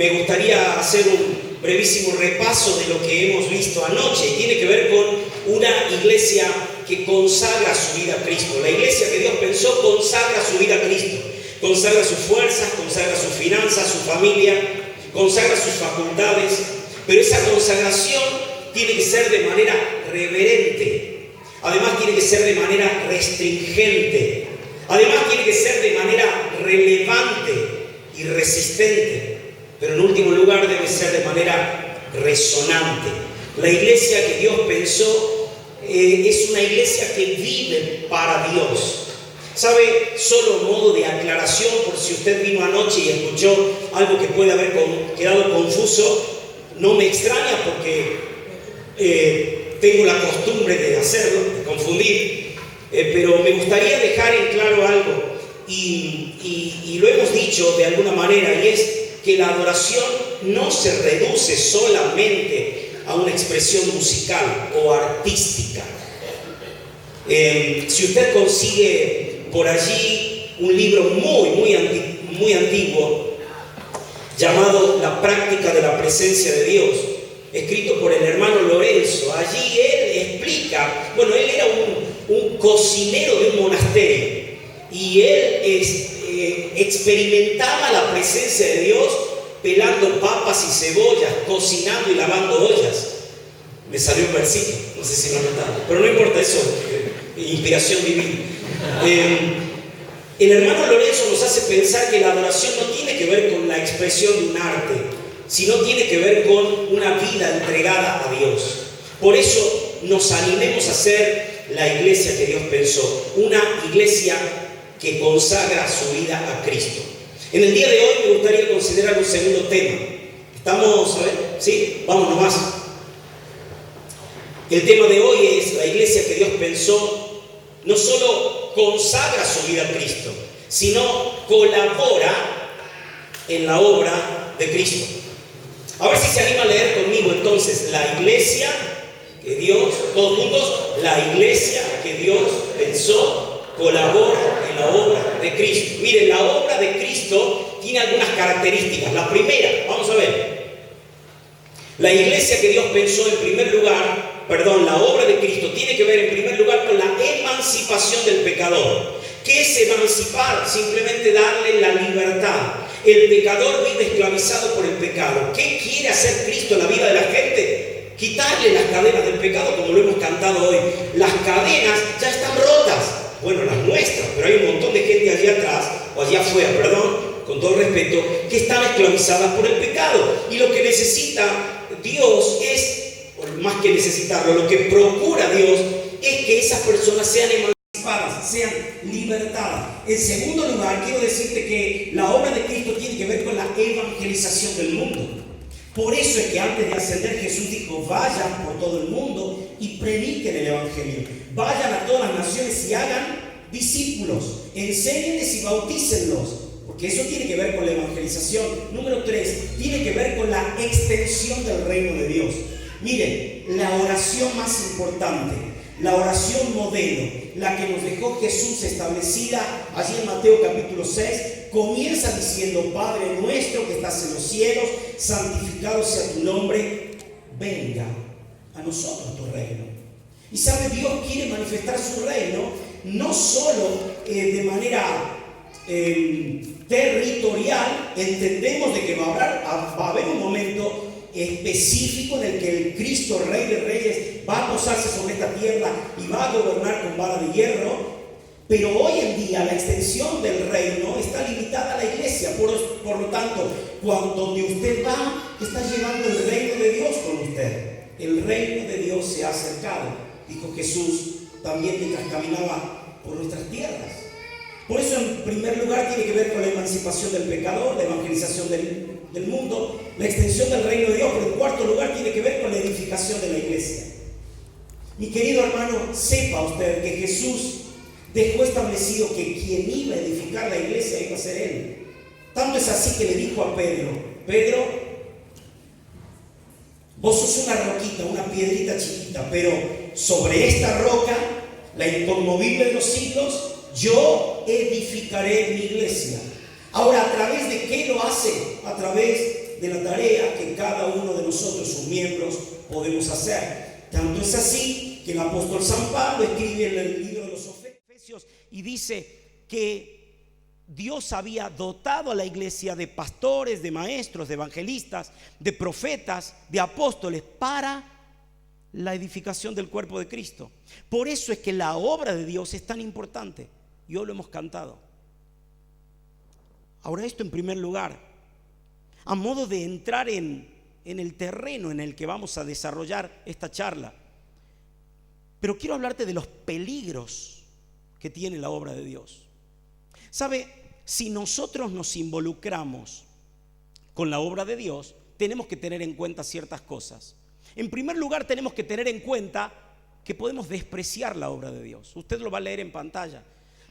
me gustaría hacer un brevísimo repaso de lo que hemos visto anoche. Y tiene que ver con una iglesia que consagra su vida a Cristo. La iglesia que Dios pensó consagra su vida a Cristo. Consagra sus fuerzas, consagra sus finanzas, su familia, consagra sus facultades. Pero esa consagración tiene que ser de manera reverente. Además tiene que ser de manera restringente. Además tiene que ser de manera relevante y resistente. Pero en último lugar debe ser de manera resonante. La iglesia que Dios pensó es una iglesia que vive para Dios. ¿Sabe? Solo modo de aclaración, por si usted vino anoche y escuchó algo que puede haber quedado confuso, no me extraña porque tengo la costumbre de hacerlo, de confundir, pero me gustaría dejar en claro algo y lo hemos dicho de alguna manera, y es que la adoración no se reduce solamente a una expresión musical o artística. Si usted consigue por allí un libro muy antiguo llamado La práctica de la presencia de Dios, escrito por el hermano Lorenzo, allí él explica, bueno, él era un cocinero de un monasterio y él experimentaba la presencia de Dios pelando papas y cebollas, cocinando y lavando ollas. Me salió un versículo, no sé si lo notaron, pero no importa eso, inspiración divina. El hermano Lorenzo nos hace pensar que la adoración no tiene que ver con la expresión de un arte, sino tiene que ver con una vida entregada a Dios. Por eso nos animemos a ser la iglesia que Dios pensó, una iglesia que consagra su vida a Cristo. En el día de hoy me gustaría considerar un segundo tema. ¿Estamos? A ver, ¿sí? Vamos nomás. El tema de hoy es la iglesia que Dios pensó no solo consagra su vida a Cristo, sino colabora en la obra de Cristo. A ver si se anima a leer conmigo entonces, la iglesia que Dios, todos juntos, la iglesia que Dios pensó colabora en la obra de Cristo. Miren, la obra de Cristo tiene algunas características. La primera, vamos a ver, la iglesia que Dios pensó en primer lugar, la obra de Cristo tiene que ver en primer lugar con la emancipación del pecador. ¿Qué es emancipar? Simplemente darle la libertad. El pecador vive esclavizado por el pecado. ¿Qué quiere hacer Cristo en la vida de la gente? Quitarle las cadenas del pecado, como lo hemos cantado hoy. Las cadenas ya están rotas. Bueno, las nuestras, pero hay un montón de gente allá atrás, o allá afuera, con todo respeto, que están esclavizadas por el pecado. Y lo que necesita Dios es, más que necesitarlo, lo que procura Dios es que esas personas sean emancipadas, sean libertadas. En segundo lugar, quiero decirte que la obra de Cristo tiene que ver con la evangelización del mundo. Por eso es que antes de ascender Jesús dijo: vayan por todo el mundo y prediquen el evangelio. Vayan a todas las naciones y hagan discípulos, enséñenles y bautícenlos, porque eso tiene que ver con la evangelización. Número 3, tiene que ver con la extensión del reino de Dios. Miren, la oración más importante, la oración modelo, la que nos dejó Jesús establecida allí en Mateo capítulo 6, comienza diciendo: Padre nuestro que estás en los cielos, santificado sea tu nombre, venga a nosotros tu reino. Y sabe, Dios quiere manifestar su reino no solo de manera territorial. Entendemos de que va a haber un momento específico en el que el Cristo, Rey de Reyes, va a posarse sobre esta tierra y va a gobernar con vara de hierro. Pero hoy en día la extensión del reino está limitada a la iglesia. Por lo tanto, donde usted va, está llevando el reino de Dios con usted. El reino de Dios se ha acercado, dijo Jesús también mientras caminaba por nuestras tierras. Por eso, en primer lugar, tiene que ver con la emancipación del pecador, la evangelización del mundo, la extensión del reino de Dios. Pero en cuarto lugar, tiene que ver con la edificación de la iglesia. Mi querido hermano, sepa usted que Jesús dejó establecido que quien iba a edificar la iglesia iba a ser Él. Tanto es así que le dijo a Pedro: Pedro, vos sos una roquita, una piedrita chiquita, pero sobre esta roca, la inconmovible de los siglos, yo edificaré mi iglesia. Ahora, ¿a través de qué lo hace? A través de la tarea que cada uno de nosotros, sus miembros, podemos hacer. Tanto es así que el apóstol San Pablo escribe en el libro de los Efesios y dice que Dios había dotado a la iglesia de pastores, de maestros, de evangelistas, de profetas, de apóstoles para la edificación del cuerpo de Cristo. Por eso es que la obra de Dios es tan importante y hoy lo hemos cantado. Ahora, esto en primer lugar, a modo de entrar en el terreno en el que vamos a desarrollar esta charla. Pero quiero hablarte de los peligros que tiene la obra de Dios. ¿Sabe? Si nosotros nos involucramos con la obra de Dios, tenemos que tener en cuenta ciertas cosas. En primer lugar, tenemos que tener en cuenta que podemos despreciar la obra de Dios. Usted lo va a leer en pantalla.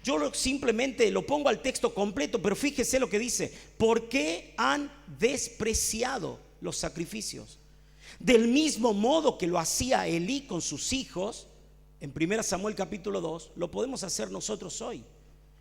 Yo simplemente lo pongo al texto completo, pero fíjese lo que dice. ¿Por qué han despreciado los sacrificios? Del mismo modo que lo hacía Elí con sus hijos, en 1 Samuel capítulo 2, lo podemos hacer nosotros hoy.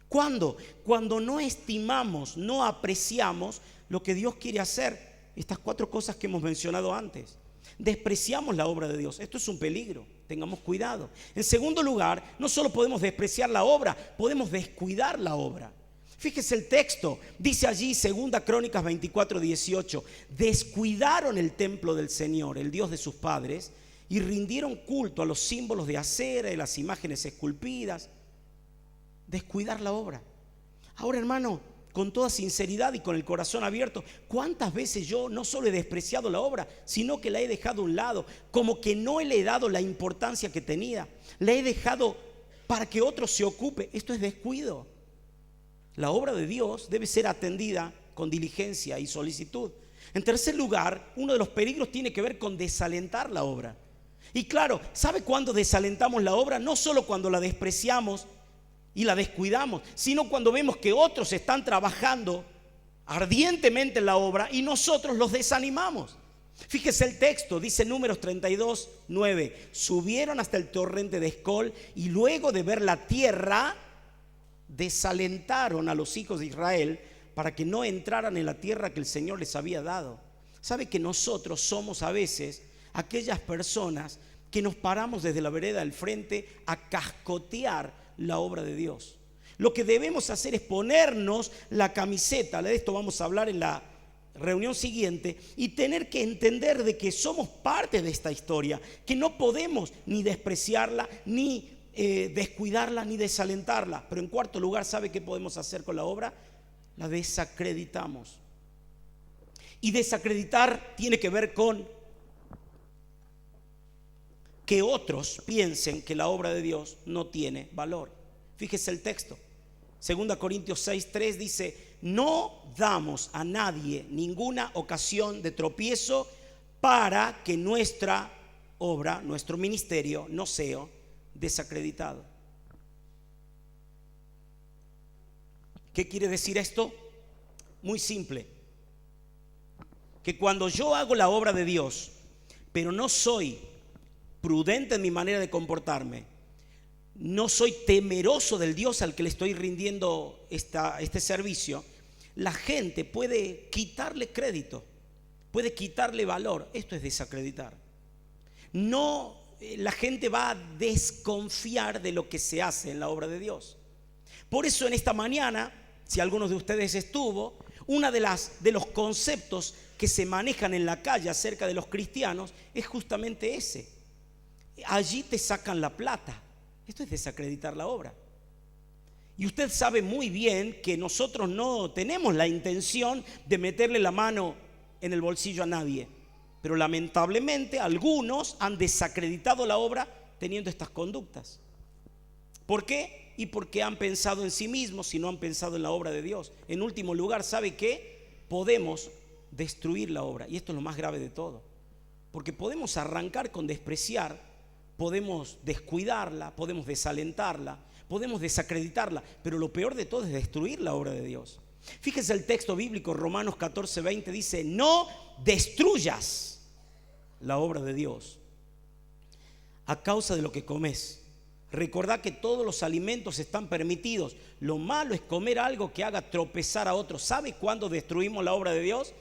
¿Cuándo? Cuando no estimamos, no apreciamos lo que Dios quiere hacer. Estas 4 cosas que hemos mencionado antes. Despreciamos la obra de Dios. Esto es un peligro, tengamos cuidado. En segundo lugar, no solo podemos despreciar la obra, podemos descuidar la obra. Fíjese el texto, dice allí 2 Crónicas 24:18, descuidaron el templo del Señor, el Dios de sus padres, y rindieron culto a los símbolos de acera y las imágenes esculpidas. Descuidar la obra. Ahora, hermano, con toda sinceridad y con el corazón abierto, ¿cuántas veces yo no solo he despreciado la obra, sino que la he dejado a un lado, como que no le he dado la importancia que tenía, la he dejado para que otro se ocupe? Esto es descuido. La obra de Dios debe ser atendida con diligencia y solicitud. En tercer lugar, uno de los peligros tiene que ver con desalentar la obra. Y claro, ¿sabe cuándo desalentamos la obra? No solo cuando la despreciamos y la descuidamos, sino cuando vemos que otros están trabajando ardientemente en la obra y nosotros los desanimamos. Fíjese el texto, dice Números 32:9, subieron hasta el torrente de Escol y luego de ver la tierra desalentaron a los hijos de Israel para que no entraran en la tierra que el Señor les había dado. ¿Sabe que nosotros somos a veces aquellas personas que nos paramos desde la vereda del frente a cascotear la obra de Dios? Lo que debemos hacer es ponernos la camiseta, de esto vamos a hablar en la reunión siguiente, y tener que entender de que somos parte de esta historia, que no podemos ni despreciarla, ni descuidarla, ni desalentarla. Pero en cuarto lugar, ¿sabe qué podemos hacer con la obra? La desacreditamos. Y desacreditar tiene que ver con que otros piensen que la obra de Dios no tiene valor. Fíjese el texto. 2 Corintios 6:3 dice: no damos a nadie ninguna ocasión de tropiezo para que nuestra obra, nuestro ministerio, no sea desacreditado. ¿Qué quiere decir esto? Muy simple. Que cuando yo hago la obra de Dios, pero no soy prudente en mi manera de comportarme, no soy temeroso del Dios al que le estoy rindiendo este servicio, la gente puede quitarle crédito, puede quitarle valor. Esto es desacreditar. No, la gente va a desconfiar de lo que se hace en la obra de Dios. Por eso en esta mañana, si algunos de ustedes estuvo, una de los conceptos que se manejan en la calle acerca de los cristianos es justamente ese. Allí te sacan la plata. Esto es desacreditar la obra. Y usted sabe muy bien que nosotros no tenemos la intención de meterle la mano en el bolsillo a nadie. Pero lamentablemente algunos han desacreditado la obra teniendo estas conductas. ¿Por qué? Y porque han pensado en sí mismos y no han pensado en la obra de Dios. En último lugar, ¿sabe qué? Podemos destruir la obra. Y esto es lo más grave de todo. Porque podemos arrancar con despreciar, podemos descuidarla, podemos desalentarla, podemos desacreditarla, pero lo peor de todo es destruir la obra de Dios. Fíjese el texto bíblico, Romanos 14:20 dice: no destruyas la obra de Dios a causa de lo que comes. Recordá que todos los alimentos están permitidos. Lo malo es comer algo que haga tropezar a otros. ¿Sabe cuándo destruimos la obra de Dios?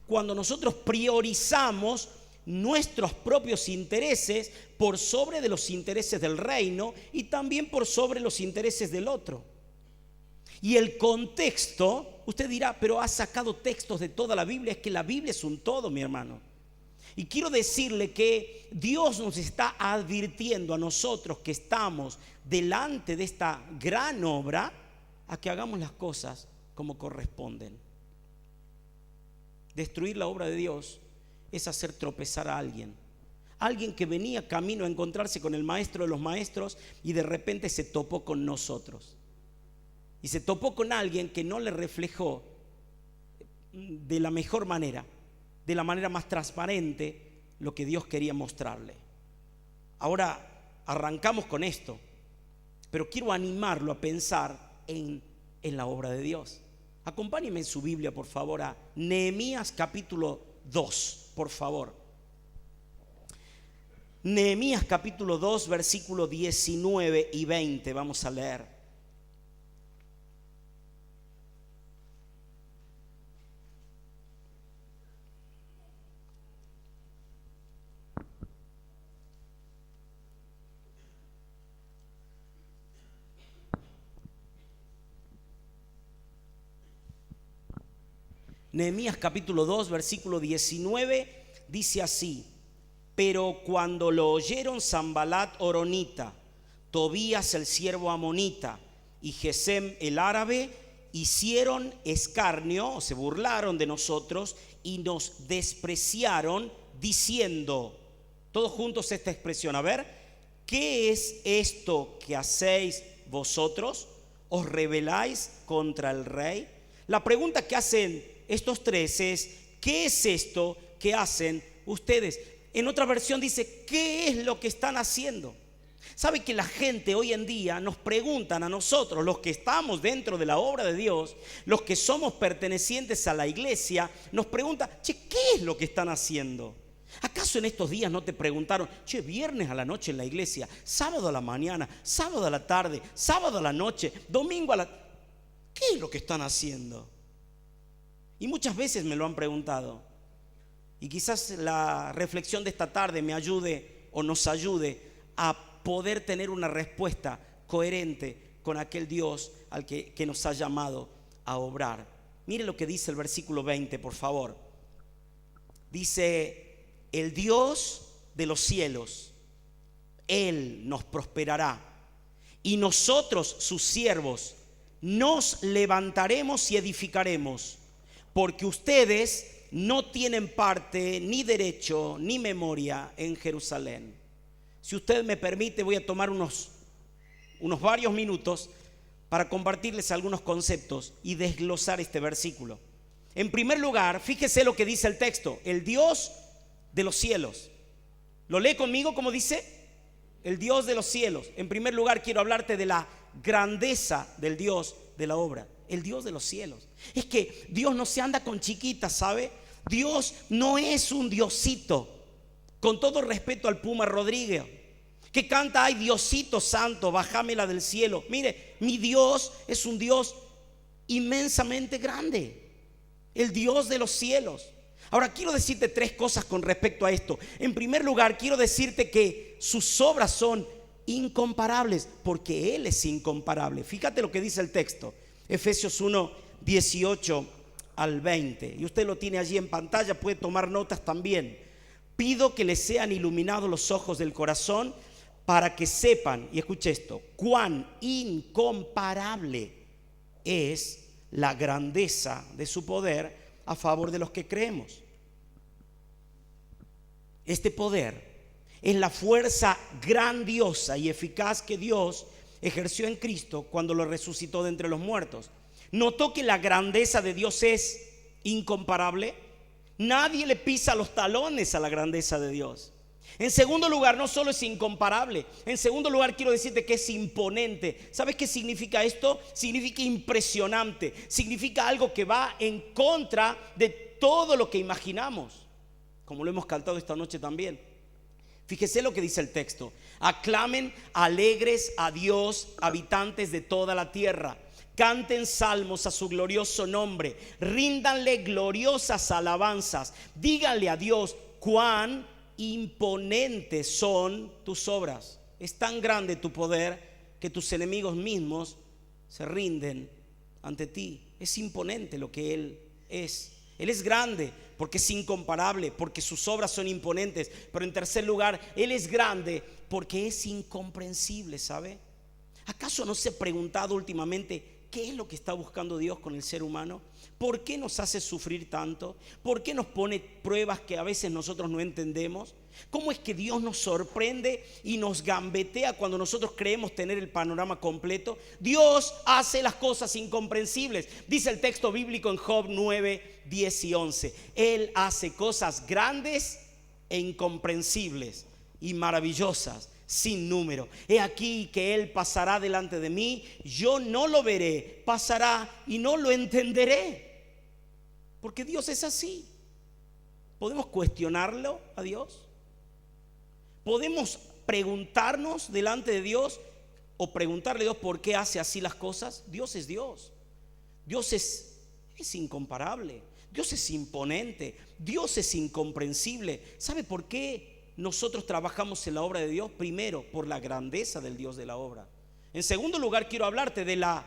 Cuando nosotros priorizamos nuestros propios intereses por sobre de los intereses del reino y también por sobre los intereses del otro. Y el contexto, usted dirá, pero ha sacado textos de toda la Biblia. Es que la Biblia es un todo, mi hermano. Y quiero decirle que Dios nos está advirtiendo a nosotros que estamos delante de esta gran obra, a que hagamos las cosas como corresponden. Destruir la obra de Dios es hacer tropezar a alguien. Alguien que venía camino a encontrarse con el maestro de los maestros y de repente se topó con nosotros. Y se topó con alguien que no le reflejó de la mejor manera, de la manera más transparente, lo que Dios quería mostrarle. Ahora arrancamos con esto, pero quiero animarlo a pensar en la obra de Dios. Acompáñenme en su Biblia, por favor, a Nehemías capítulo 2, por favor. Nehemías capítulo 2, versículos 19 y 20, vamos a leer. Nehemías capítulo 2, versículo 19, dice así: pero cuando lo oyeron Sanbalat horonita, Tobías el siervo amonita y Gesem el árabe, hicieron escarnio, o se burlaron de nosotros y nos despreciaron, diciendo, todos juntos esta expresión, a ver, ¿qué es esto que hacéis vosotros? ¿Os rebeláis contra el rey? La pregunta que hacen estos tres es, ¿qué es esto que hacen ustedes? En otra versión dice, ¿qué es lo que están haciendo? ¿Sabe que la gente hoy en día nos preguntan a nosotros, los que estamos dentro de la obra de Dios, los que somos pertenecientes a la iglesia, nos preguntan, che, ¿qué es lo que están haciendo? ¿Acaso en estos días no te preguntaron, che, viernes a la noche en la iglesia, sábado a la mañana, sábado a la tarde, sábado a la noche, domingo a la... ¿Qué es lo que están haciendo? Y muchas veces me lo han preguntado. Y quizás la reflexión de esta tarde me ayude o nos ayude a poder tener una respuesta coherente con aquel Dios al que nos ha llamado a obrar. Mire lo que dice el versículo 20, por favor. Dice, el Dios de los cielos, Él nos prosperará y nosotros, sus siervos, nos levantaremos y edificaremos, porque ustedes no tienen parte, ni derecho, ni memoria en Jerusalén. Si usted me permite, voy a tomar unos varios minutos para compartirles algunos conceptos y desglosar este versículo. En primer lugar, fíjese lo que dice el texto, el Dios de los cielos. ¿Lo lee conmigo como dice? El Dios de los cielos. En primer lugar, quiero hablarte de la grandeza del Dios de la obra. El Dios de los cielos. Es que Dios no se anda con chiquitas, ¿sabe? Dios no es un diosito. Con todo respeto al Puma Rodríguez, que canta, ay Diosito santo, bájamela del cielo. Mire, mi Dios es un Dios inmensamente grande. El Dios de los cielos. Ahora quiero decirte tres cosas con respecto a esto. En primer lugar, quiero decirte que sus obras son incomparables, porque Él es incomparable. Fíjate lo que dice el texto. Efesios 1, 18 al 20. Y usted lo tiene allí en pantalla, puede tomar notas también. Pido que les sean iluminados los ojos del corazón para que sepan, y escuche esto, cuán incomparable es la grandeza de su poder a favor de los que creemos. Este poder es la fuerza grandiosa y eficaz que Dios ejerció en Cristo cuando lo resucitó de entre los muertos. ¿Notó que la grandeza de Dios es incomparable? Nadie le pisa los talones a la grandeza de Dios. En segundo lugar, no solo es incomparable, en segundo lugar quiero decirte que es imponente. ¿Sabes qué significa esto? Significa impresionante, significa algo que va en contra de todo lo que imaginamos, como lo hemos cantado esta noche también. Fíjese lo que dice el texto: aclamen alegres a Dios, habitantes de toda la tierra, canten salmos a su glorioso nombre, ríndanle gloriosas alabanzas, díganle a Dios cuán imponentes son tus obras. Es tan grande tu poder que tus enemigos mismos se rinden ante ti. Es imponente lo que Él es. Él es grande porque es incomparable, porque sus obras son imponentes. Pero en tercer lugar, Él es grande porque es incomprensible, ¿sabe? ¿Acaso no se ha preguntado últimamente qué es lo que está buscando Dios con el ser humano? ¿Por qué nos hace sufrir tanto? ¿Por qué nos pone pruebas que a veces nosotros no entendemos? ¿Cómo es que Dios nos sorprende y nos gambetea cuando nosotros creemos tener el panorama completo? Dios hace las cosas incomprensibles. Dice el texto bíblico en Job 9, 10 y 11. Él hace cosas grandes e incomprensibles y maravillosas, sin número. He aquí que Él pasará delante de mí, yo no lo veré, pasará y no lo entenderé. Porque Dios es así. ¿Podemos cuestionarlo a Dios? ¿Podemos preguntarnos delante de Dios o preguntarle a Dios por qué hace así las cosas? Dios es Dios. Dios es incomparable. Dios es imponente. Dios es incomprensible. ¿Sabe por qué nosotros trabajamos en la obra de Dios? Primero, por la grandeza del Dios de la obra. En segundo lugar, quiero hablarte de la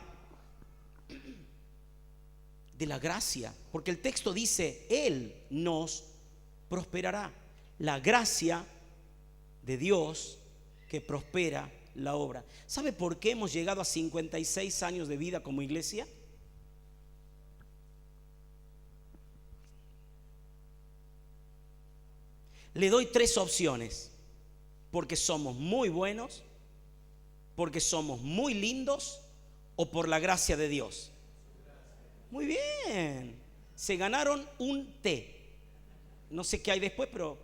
gracia, porque el texto dice: Él nos prosperará. La gracia de Dios que prospera la obra. ¿Sabe por qué hemos llegado a 56 años de vida como iglesia? Le doy 3 opciones: porque somos muy buenos, porque somos muy lindos o por la gracia de Dios. Muy bien, se ganaron un té. No sé qué hay después, pero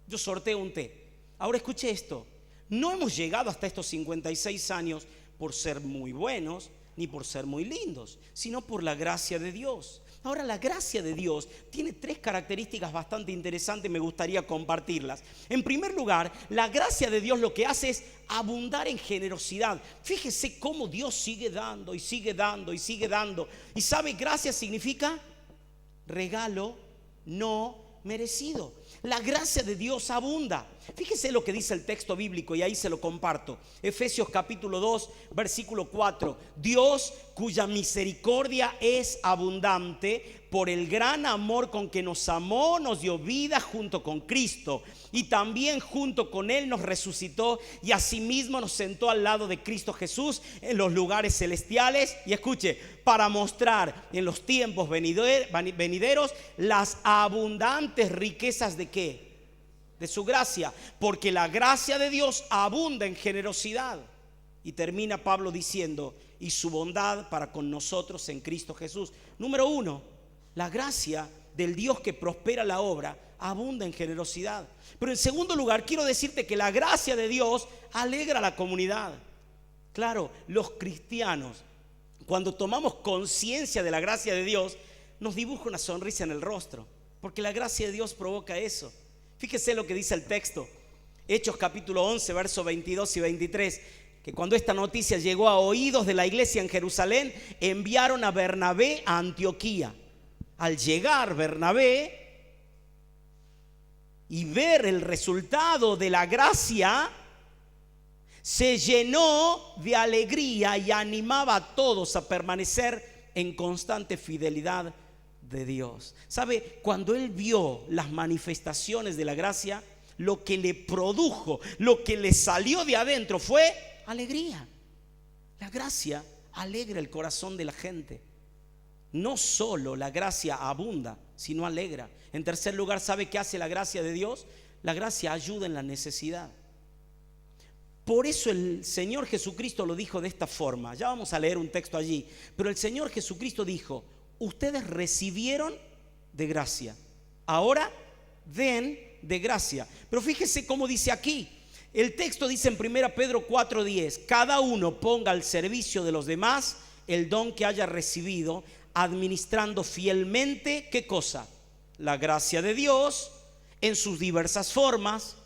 yo sorteo un té. Ahora escuche esto: no hemos llegado hasta estos 56 años por ser muy buenos ni por ser muy lindos, sino por la gracia de Dios. Ahora, la gracia de Dios tiene 3 características bastante interesantes, me gustaría compartirlas. En primer lugar, la gracia de Dios lo que hace es abundar en generosidad. Fíjese cómo Dios sigue dando y sigue dando y sigue dando. Y sabe, gracia significa regalo no merecido. La gracia de Dios abunda. Fíjese lo que dice el texto bíblico y ahí se lo comparto. Efesios capítulo 2, versículo 4. Dios, cuya misericordia es abundante, por el gran amor con que nos amó, nos dio vida junto con Cristo, y también junto con Él nos resucitó y asimismo nos sentó al lado de Cristo Jesús en los lugares celestiales. Y escuche, para mostrar en los tiempos venideros las abundantes riquezas de ¿qué? De su gracia, porque la gracia de Dios abunda en generosidad. Y termina Pablo diciendo: y su bondad para con nosotros en Cristo Jesús. Número 1, la gracia del Dios que prospera la obra abunda en generosidad. Pero en segundo lugar, quiero decirte que la gracia de Dios alegra a la comunidad. Claro, los cristianos, cuando tomamos conciencia de la gracia de Dios, nos dibuja una sonrisa en el rostro, porque la gracia de Dios provoca eso. Fíjese lo que dice el texto, Hechos capítulo 11, versos 22 y 23, que cuando esta noticia llegó a oídos de la iglesia en Jerusalén, enviaron a Bernabé a Antioquía. Al llegar Bernabé y ver el resultado de la gracia, se llenó de alegría y animaba a todos a permanecer en constante fidelidad de Dios. ¿Sabe? Cuando él vio las manifestaciones de la gracia, lo que le produjo, lo que le salió de adentro fue alegría. La gracia alegra el corazón de la gente. No solo la gracia abunda, sino alegra. En tercer lugar, ¿sabe qué hace la gracia de Dios? La gracia ayuda en la necesidad. Por eso el Señor Jesucristo lo dijo de esta forma. Ya vamos a leer un texto allí. Pero el Señor Jesucristo dijo: ustedes recibieron de gracia, ahora den de gracia. Pero fíjese cómo dice aquí. El texto dice en 1 Pedro 4:10: cada uno ponga al servicio de los demás el don que haya recibido, administrando fielmente, ¿qué cosa? La gracia de Dios en sus diversas formas.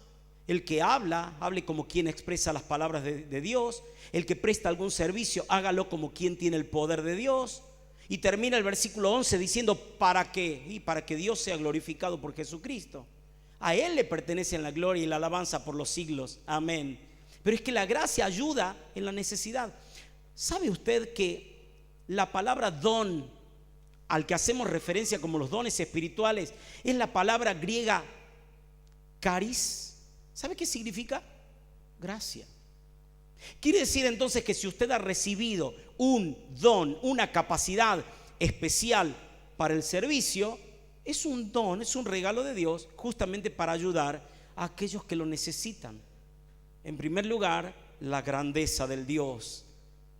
El que habla, hable como quien expresa las palabras de Dios. El que presta algún servicio, hágalo como quien tiene el poder de Dios. Y termina el versículo 11 diciendo, ¿para qué? Y para que Dios sea glorificado por Jesucristo. A Él le pertenecen la gloria y la alabanza por los siglos. Amén. Pero es que la gracia ayuda en la necesidad. ¿Sabe usted que la palabra don, al que hacemos referencia como los dones espirituales, es la palabra griega caris? ¿Sabe qué significa? Gracia. Quiere decir entonces que si usted ha recibido un don, una capacidad especial para el servicio, es un don, es un regalo de Dios justamente para ayudar a aquellos que lo necesitan. En primer lugar, la grandeza del Dios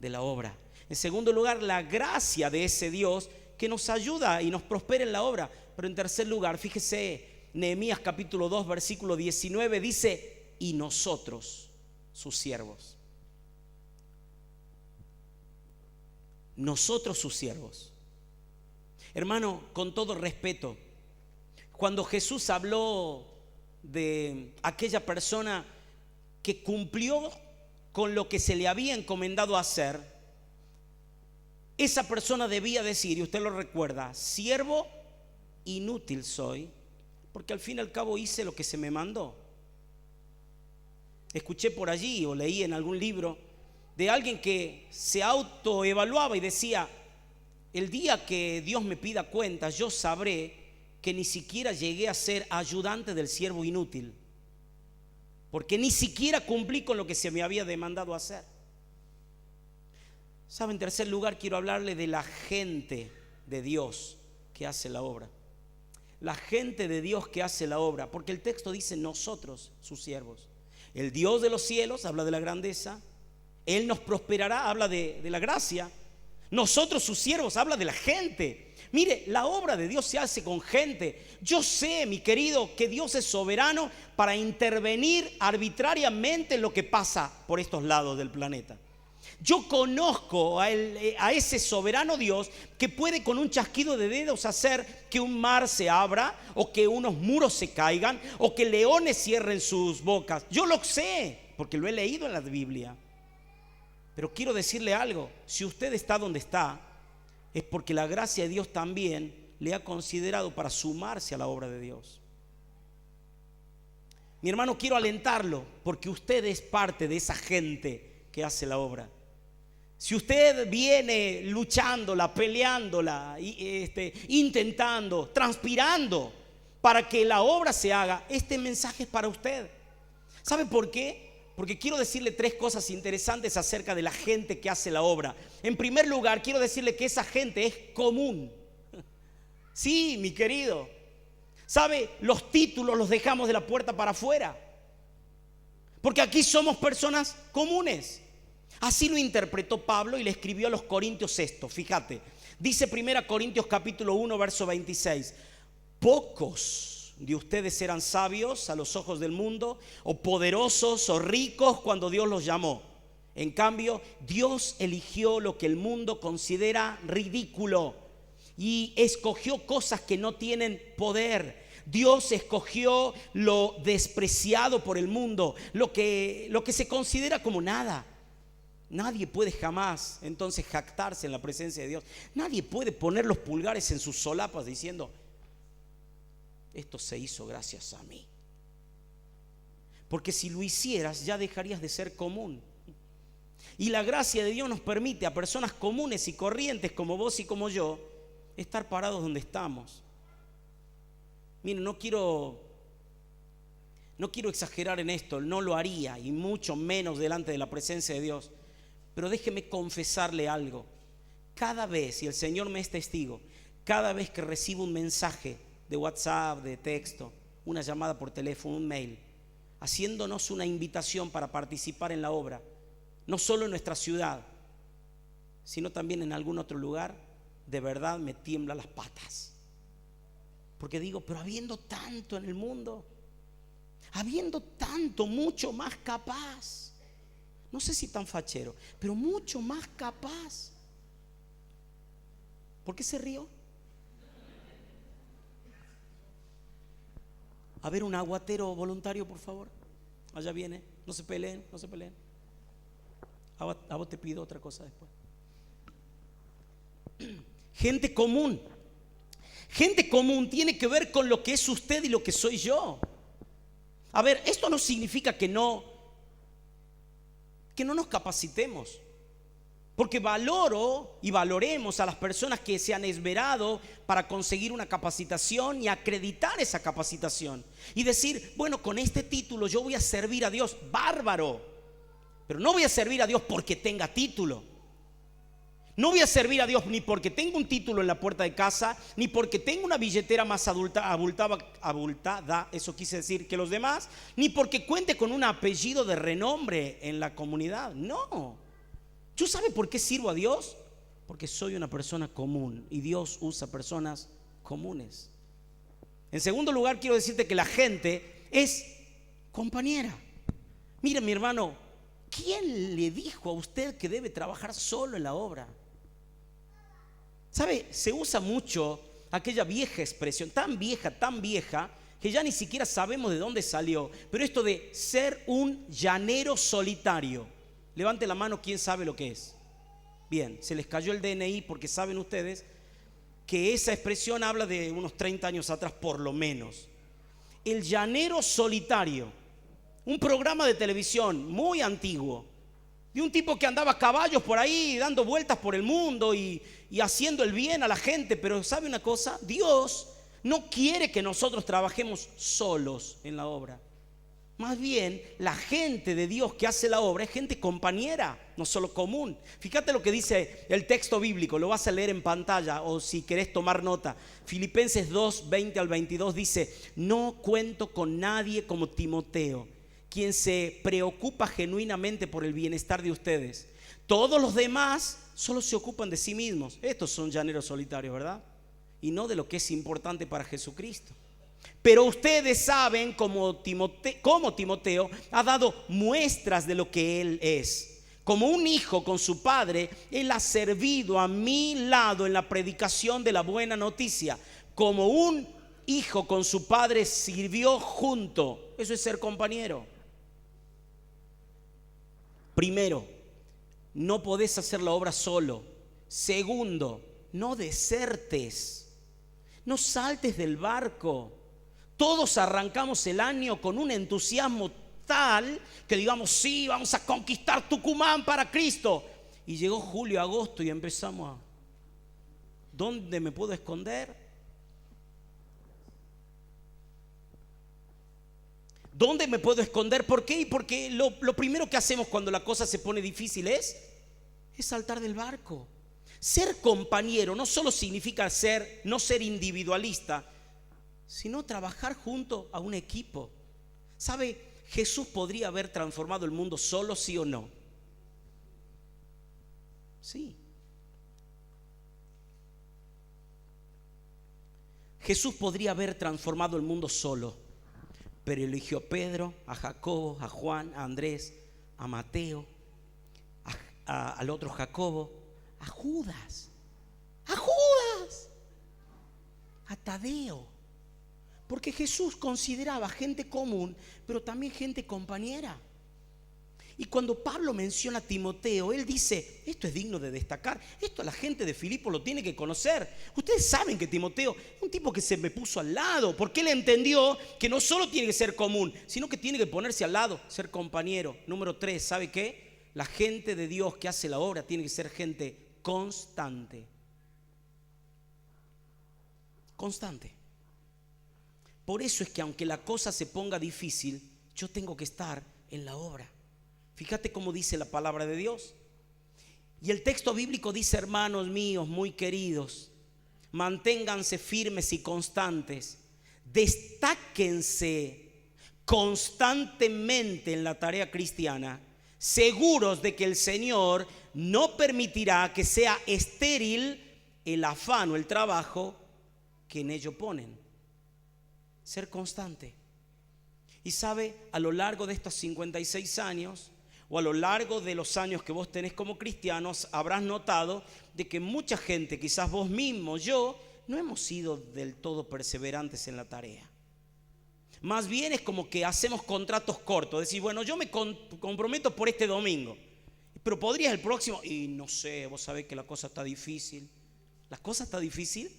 de la obra. En segundo lugar, la gracia de ese Dios que nos ayuda y nos prospera en la obra. Pero en tercer lugar, fíjese, Nehemías capítulo 2 versículo 19 dice, y nosotros, sus siervos. Nosotros sus siervos. Hermano, con todo respeto, cuando Jesús habló de aquella persona que cumplió con lo que se le había encomendado hacer, esa persona debía decir, y usted lo recuerda, siervo inútil soy, porque al fin y al cabo hice lo que se me mandó. Escuché por allí o leí en algún libro de alguien que se autoevaluaba y decía, el día que Dios me pida cuentas, yo sabré que ni siquiera llegué a ser ayudante del siervo inútil, porque ni siquiera cumplí con lo que se me había demandado hacer. ¿Sabe? En tercer lugar, quiero hablarle de la gente de Dios que hace la obra. La gente de Dios que hace la obra, porque el texto dice nosotros, sus siervos. El Dios de los cielos habla de la grandeza. Él nos prosperará, habla de la gracia. Nosotros, sus siervos, habla de la gente. Mire, la obra de Dios se hace con gente. Yo sé, mi querido, que Dios es soberano para intervenir arbitrariamente en lo que pasa por estos lados del planeta. Yo conozco a ese soberano Dios que puede con un chasquido de dedos hacer que un mar se abra, o que unos muros se caigan, o que leones cierren sus bocas. Yo lo sé, porque lo he leído en la Biblia. Pero quiero decirle algo, si usted está donde está, es porque la gracia de Dios también le ha considerado para sumarse a la obra de Dios. Mi hermano, quiero alentarlo, porque usted es parte de esa gente que hace la obra. Si usted viene luchándola, peleándola, intentando, transpirando para que la obra se haga, este mensaje es para usted. ¿Sabe por qué? Porque quiero decirle tres cosas interesantes acerca de la gente que hace la obra. En primer lugar, quiero decirle que esa gente es común. Sí, mi querido. ¿Sabe? Los títulos los dejamos de la puerta para afuera, porque aquí somos personas comunes. Así lo interpretó Pablo y le escribió a los Corintios esto. Fíjate, dice 1 Corintios capítulo 1 verso 26. Pocos de ustedes eran sabios a los ojos del mundo, o poderosos o ricos cuando Dios los llamó. En cambio, Dios eligió lo que el mundo considera ridículo y escogió cosas que no tienen poder. Dios escogió lo despreciado por el mundo, lo que se considera como nada. Nadie puede jamás entonces jactarse en la presencia de Dios. Nadie puede poner los pulgares en sus solapas diciendo, esto se hizo gracias a mí. Porque si lo hicieras, ya dejarías de ser común. Y la gracia de Dios nos permite a personas comunes y corrientes como vos y como yo estar parados donde estamos. Miren, no quiero exagerar en esto, no lo haría, y mucho menos delante de la presencia de Dios. Pero déjeme confesarle algo. Cada vez, y el Señor me es testigo, cada vez que recibo un mensaje de WhatsApp, de texto, una llamada por teléfono, un mail, haciéndonos una invitación para participar en la obra, no solo en nuestra ciudad, sino también en algún otro lugar, de verdad me tiemblan las patas. Porque digo, pero habiendo tanto en el mundo, habiendo tanto, mucho más capaz, no sé si tan fachero, pero mucho más capaz. ¿Por qué se rió? A ver, un aguatero voluntario, por favor. Allá viene, no se peleen, no se peleen. A vos te pido otra cosa después. Gente común. Gente común tiene que ver con lo que es usted y lo que soy yo. A ver, esto no significa que no nos capacitemos. Porque valoro y valoremos a las personas que se han esmerado para conseguir una capacitación y acreditar esa capacitación. Y decir, bueno, con este título yo voy a servir a Dios. Bárbaro. Pero no voy a servir a Dios porque tenga título. No voy a servir a Dios ni porque tengo un título en la puerta de casa, ni porque tengo una billetera más abultada, eso quise decir, que los demás, ni porque cuente con un apellido de renombre en la comunidad. No. ¿Yo sabe por qué sirvo a Dios? Porque soy una persona común y Dios usa personas comunes. En segundo lugar, quiero decirte que la gente es compañera. Mire, mi hermano, ¿quién le dijo a usted que debe trabajar solo en la obra? ¿Sabe? Se usa mucho aquella vieja expresión, tan vieja, que ya ni siquiera sabemos de dónde salió. Pero esto de ser un llanero solitario. Levante la mano, ¿quién sabe lo que es? Bien, se les cayó el DNI porque saben ustedes que esa expresión habla de unos 30 años atrás por lo menos. El llanero solitario, un programa de televisión muy antiguo, de un tipo que andaba a caballos por ahí dando vueltas por el mundo y haciendo el bien a la gente. Pero ¿sabe una cosa? Dios no quiere que nosotros trabajemos solos en la obra. Más bien, la gente de Dios que hace la obra es gente compañera, no solo común. Fíjate lo que dice el texto bíblico, lo vas a leer en pantalla o si querés tomar nota. Filipenses 2, 20 al 22 dice: no cuento con nadie como Timoteo, quien se preocupa genuinamente por el bienestar de ustedes. Todos los demás solo se ocupan de sí mismos. Estos son llaneros solitarios, ¿verdad? Y no de lo que es importante para Jesucristo. Pero ustedes saben cómo Timoteo ha dado muestras de lo que él es. Como un hijo con su padre, él ha servido a mi lado en la predicación de la buena noticia. Como un hijo con su padre sirvió junto. Eso es ser compañero. Primero, no podés hacer la obra solo. Segundo, no desertes. No saltes del barco. Todos arrancamos el año con un entusiasmo tal que digamos, sí, vamos a conquistar Tucumán para Cristo. Y llegó julio, agosto y empezamos a... ¿Dónde me puedo esconder? ¿Dónde me puedo esconder? ¿Por qué? Porque lo primero que hacemos cuando la cosa se pone difícil es saltar del barco. Ser compañero no solo significa no ser individualista, sino trabajar junto a un equipo. ¿Sabe? Jesús podría haber transformado el mundo solo, ¿sí o no? Sí. Jesús podría haber transformado el mundo solo, pero eligió a Pedro, a Jacobo, a Juan, a Andrés, a Mateo, al otro Jacobo, a Judas, a Tadeo. Porque Jesús consideraba gente común, pero también gente compañera. Y cuando Pablo menciona a Timoteo, él dice, esto es digno de destacar, esto la gente de Filipo lo tiene que conocer. Ustedes saben que Timoteo es un tipo que se me puso al lado, porque él entendió que no solo tiene que ser común, sino que tiene que ponerse al lado, ser compañero. Número 3, ¿sabe qué? La gente de Dios que hace la obra tiene que ser gente constante. Constante. Por eso es que aunque la cosa se ponga difícil, yo tengo que estar en la obra. Fíjate cómo dice la palabra de Dios. Y el texto bíblico dice: hermanos míos muy queridos, manténganse firmes y constantes, destáquense constantemente en la tarea cristiana, seguros de que el Señor no permitirá que sea estéril el afán o el trabajo que en ello ponen. Ser constante. Y sabe, a lo largo de estos 56 años o a lo largo de los años que vos tenés como cristianos, habrás notado de que mucha gente, quizás vos mismo, yo, no hemos sido del todo perseverantes en la tarea. Más bien es como que hacemos contratos cortos. Decir, bueno, yo me comprometo por este domingo, pero podrías el próximo. Y no sé, vos sabés que la cosa está difícil. ¿La cosa está difícil?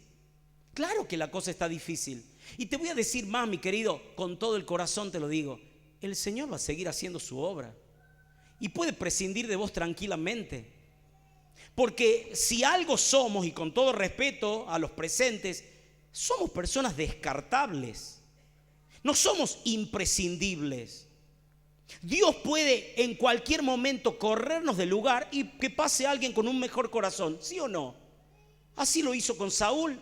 Claro que la cosa está difícil. Y te voy a decir más, mi querido, con todo el corazón te lo digo. El Señor va a seguir haciendo su obra. Y puede prescindir de vos tranquilamente. Porque si algo somos, y con todo respeto a los presentes, somos personas descartables. No somos imprescindibles. Dios puede en cualquier momento corrernos del lugar y que pase alguien con un mejor corazón, ¿sí o no? Así lo hizo con Saúl.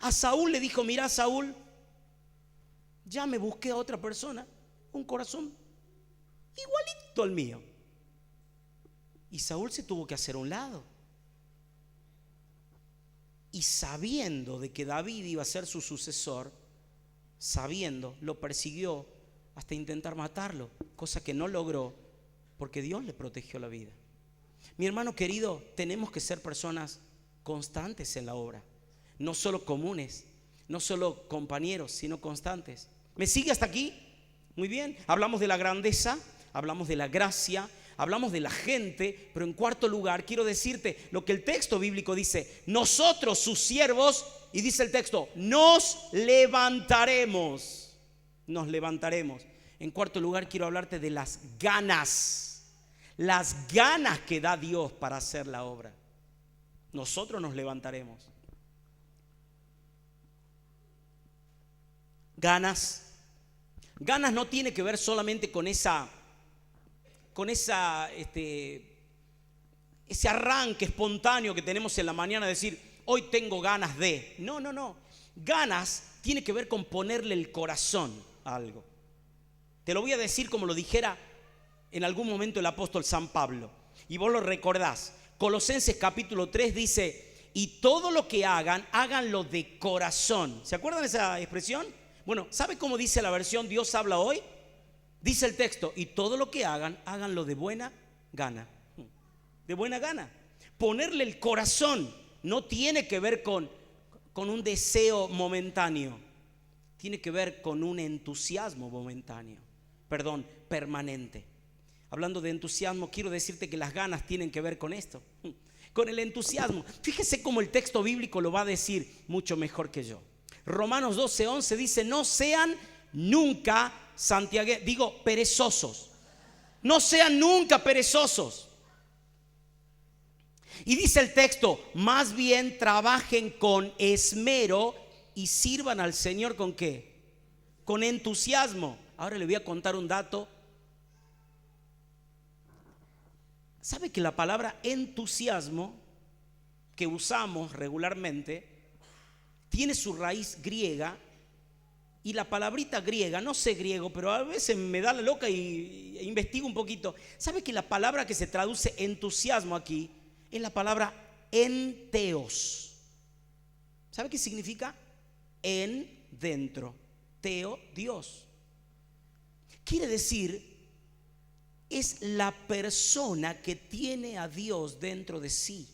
A Saúl le dijo, mirá Saúl, ya me busqué a otra persona, un corazón igualito al mío. Y Saúl se tuvo que hacer a un lado. Y sabiendo de que David iba a ser su sucesor, sabiendo, lo persiguió hasta intentar matarlo, cosa que no logró porque Dios le protegió la vida. Mi hermano querido, tenemos que ser personas constantes en la obra, no solo comunes, no solo compañeros, sino constantes. ¿Me sigue hasta aquí? Muy bien, hablamos de la grandeza, hablamos de la gracia, hablamos de la gente, pero en cuarto lugar quiero decirte lo que el texto bíblico dice: nosotros sus siervos, y dice el texto, nos levantaremos. Nos levantaremos. En cuarto lugar quiero hablarte de las ganas que da Dios para hacer la obra. Nosotros nos levantaremos. Ganas no tiene que ver solamente con ese arranque espontáneo que tenemos en la mañana, de decir, hoy tengo ganas de. No. Ganas tiene que ver con ponerle el corazón a algo. Te lo voy a decir como lo dijera en algún momento el apóstol San Pablo, y vos lo recordás. Colosenses capítulo 3 dice, y todo lo que hagan, háganlo de corazón. ¿Se acuerdan de esa expresión? Bueno, ¿sabe cómo dice la versión Dios habla hoy? Dice el texto, y todo lo que hagan, háganlo de buena gana. De buena gana. Ponerle el corazón no tiene que ver con un deseo momentáneo. Tiene que ver con un entusiasmo permanente. Hablando de entusiasmo, quiero decirte que las ganas tienen que ver con esto, con el entusiasmo. Fíjese cómo el texto bíblico lo va a decir mucho mejor que yo. Romanos 12:11 dice, no sean nunca perezosos. No sean nunca perezosos. Y dice el texto, más bien trabajen con esmero y sirvan al Señor ¿con qué? Con entusiasmo. Ahora le voy a contar un dato. ¿Sabe que la palabra entusiasmo que usamos regularmente tiene su raíz griega? Y la palabrita griega, no sé griego, pero a veces me da la loca y investigo un poquito. ¿Sabe que la palabra que se traduce entusiasmo aquí es la palabra enteos? ¿Sabe qué significa? En, dentro, teo, Dios. Quiere decir, es la persona que tiene a Dios dentro de sí.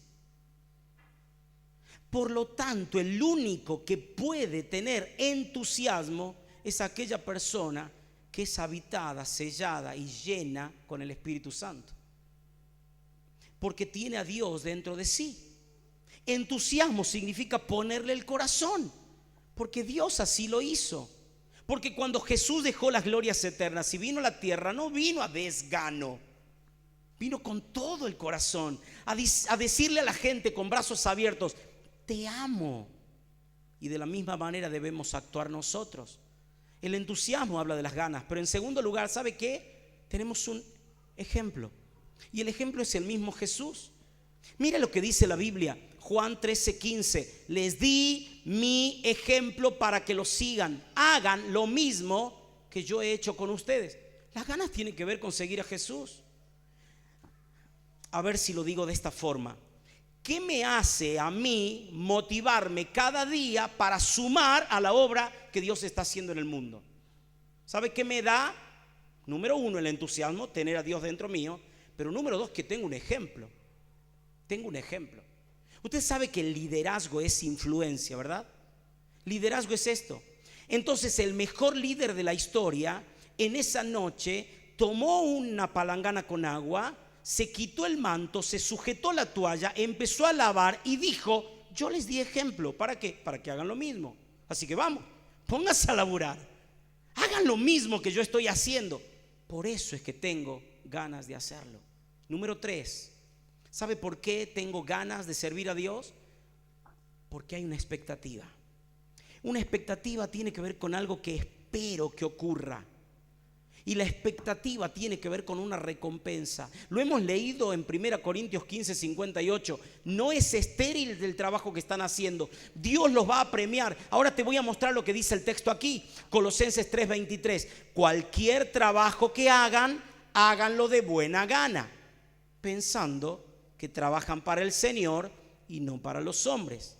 Por lo tanto, el único que puede tener entusiasmo es aquella persona que es habitada, sellada y llena con el Espíritu Santo. Porque tiene a Dios dentro de sí. Entusiasmo significa ponerle el corazón, porque Dios así lo hizo. Porque cuando Jesús dejó las glorias eternas y vino a la tierra, no vino a desgano, vino con todo el corazón a decirle a la gente con brazos abiertos, te amo. Y de la misma manera debemos actuar nosotros. El entusiasmo habla de las ganas, pero en segundo lugar, ¿sabe qué? Tenemos un ejemplo, y el ejemplo es el mismo Jesús. Mira lo que dice la Biblia, Juan 13:15, les di mi ejemplo para que lo sigan, hagan lo mismo que yo he hecho con ustedes. Las ganas tienen que ver con seguir a Jesús. A ver si lo digo de esta forma. ¿Qué me hace a mí motivarme cada día para sumar a la obra que Dios está haciendo en el mundo? ¿Sabe qué me da? Número uno, el entusiasmo, tener a Dios dentro mío. Pero número dos, que tengo un ejemplo. Tengo un ejemplo. Usted sabe que el liderazgo es influencia, ¿verdad? Liderazgo es esto. Entonces el mejor líder de la historia en esa noche tomó una palangana con agua, se quitó el manto, se sujetó la toalla, empezó a lavar y dijo: yo les di ejemplo. ¿Para qué? Para que hagan lo mismo. Así que vamos, pónganse a laburar, hagan lo mismo que yo estoy haciendo. Por eso es que tengo ganas de hacerlo. Número 3, ¿sabe por qué tengo ganas de servir a Dios? Porque hay una expectativa. Una expectativa tiene que ver con algo que espero que ocurra. Y la expectativa tiene que ver con una recompensa. Lo hemos leído en 1 Corintios 15:58. No es estéril del trabajo que están haciendo. Dios los va a premiar. Ahora te voy a mostrar lo que dice el texto aquí. Colosenses 3:23. Cualquier trabajo que hagan, háganlo de buena gana, pensando que trabajan para el Señor y no para los hombres.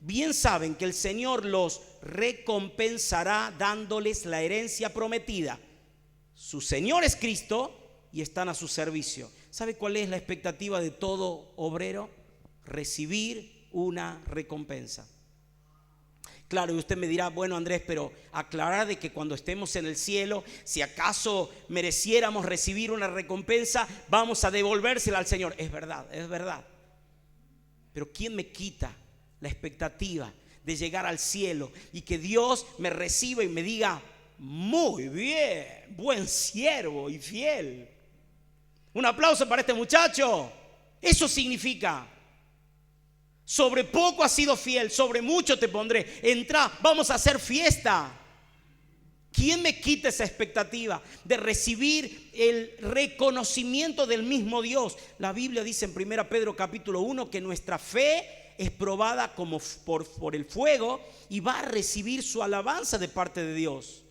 Bien saben que el Señor los recompensará dándoles la herencia prometida. Su Señor es Cristo y están a su servicio. ¿Sabe cuál es la expectativa de todo obrero? Recibir una recompensa. Claro, y usted me dirá: bueno, Andrés, pero aclarar de que cuando estemos en el cielo, si acaso mereciéramos recibir una recompensa, vamos a devolvérsela al Señor. Es verdad, es verdad. Pero ¿quién me quita la expectativa de llegar al cielo y que Dios me reciba y me diga: muy bien, buen siervo y fiel? Un aplauso para este muchacho. Eso significa: sobre poco has sido fiel, sobre mucho te pondré. Entra, vamos a hacer fiesta. ¿Quién me quita esa expectativa de recibir el reconocimiento del mismo Dios? La Biblia dice en 1 Pedro capítulo 1 que nuestra fe es probada como por el fuego y va a recibir su alabanza de parte de Dios.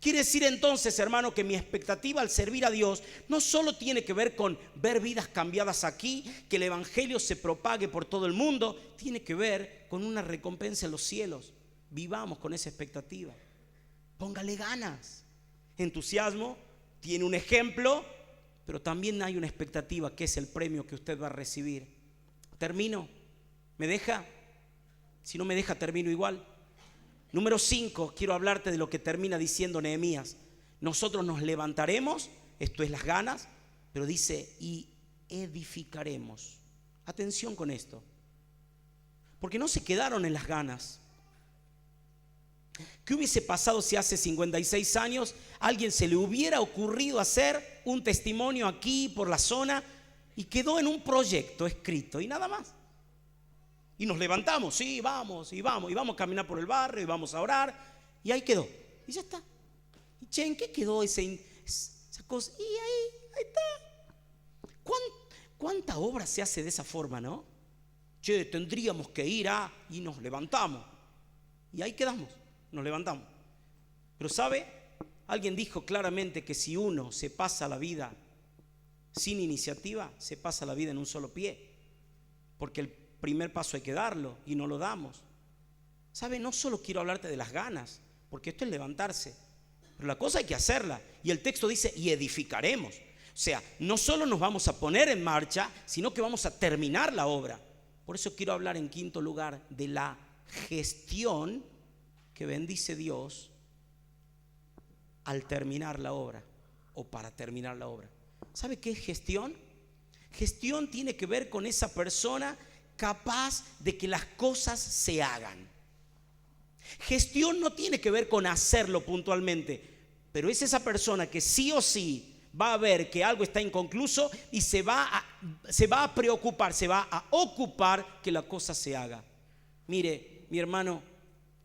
Quiere decir entonces, hermano, que mi expectativa al servir a Dios no solo tiene que ver con ver vidas cambiadas aquí, que el evangelio se propague por todo el mundo, tiene que ver con una recompensa en los cielos. Vivamos con esa expectativa. Póngale ganas. Entusiasmo, tiene un ejemplo, pero también hay una expectativa que es el premio que usted va a recibir. Termino. ¿Me deja? Si no me deja, termino igual. Número 5, quiero hablarte de lo que termina diciendo Nehemías. Nosotros nos levantaremos, esto es las ganas, pero dice: y edificaremos. Atención con esto, porque no se quedaron en las ganas. ¿Qué hubiese pasado si hace 56 años a alguien se le hubiera ocurrido hacer un testimonio aquí por la zona y quedó en un proyecto escrito y nada más? Y nos levantamos, sí, vamos, y vamos a caminar por el barrio, y vamos a orar, y ahí quedó, y ya está. ¿Y che, en qué quedó esa cosa? Y ahí está. ¿Cuánta obra se hace de esa forma, no? Che, tendríamos que ir y nos levantamos. Y ahí quedamos, nos levantamos. Pero ¿sabe? Alguien dijo claramente que si uno se pasa la vida sin iniciativa, se pasa la vida en un solo pie. Porque el primer paso hay que darlo y no lo damos. ¿Sabe? No solo quiero hablarte de las ganas, porque esto es levantarse, pero la cosa hay que hacerla. Y el texto dice: y edificaremos. O sea, no solo nos vamos a poner en marcha, sino que vamos a terminar la obra. Por eso quiero hablar en quinto lugar de la gestión que bendice Dios al terminar la obra o para terminar la obra. ¿Sabe qué es gestión? Gestión tiene que ver con esa persona capaz de que las cosas se hagan. Gestión no tiene que ver con hacerlo puntualmente, pero es esa persona que sí o sí va a ver que algo está inconcluso y se va a preocupar, se va a ocupar que la cosa se haga. Mire, mi hermano,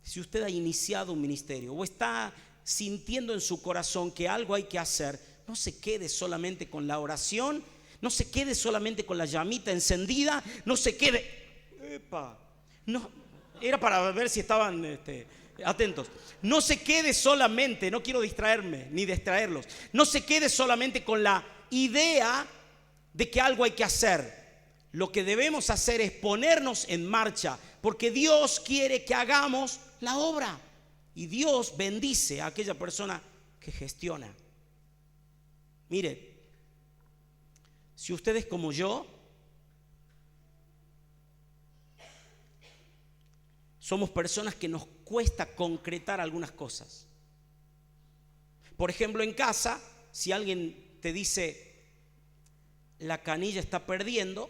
si usted ha iniciado un ministerio o está sintiendo en su corazón que algo hay que hacer, no se quede solamente con la oración. No se quede solamente con la llamita encendida. No se quede. No, era para ver si estaban atentos. No se quede solamente, no quiero distraerme ni distraerlos. No se quede solamente con la idea de que algo hay que hacer. Lo que debemos hacer es ponernos en marcha, porque Dios quiere que hagamos la obra. Y Dios bendice a aquella persona que gestiona. Mire, si usted es como yo, somos personas que nos cuesta concretar algunas cosas. Por ejemplo, en casa, si alguien te dice, la canilla está perdiendo,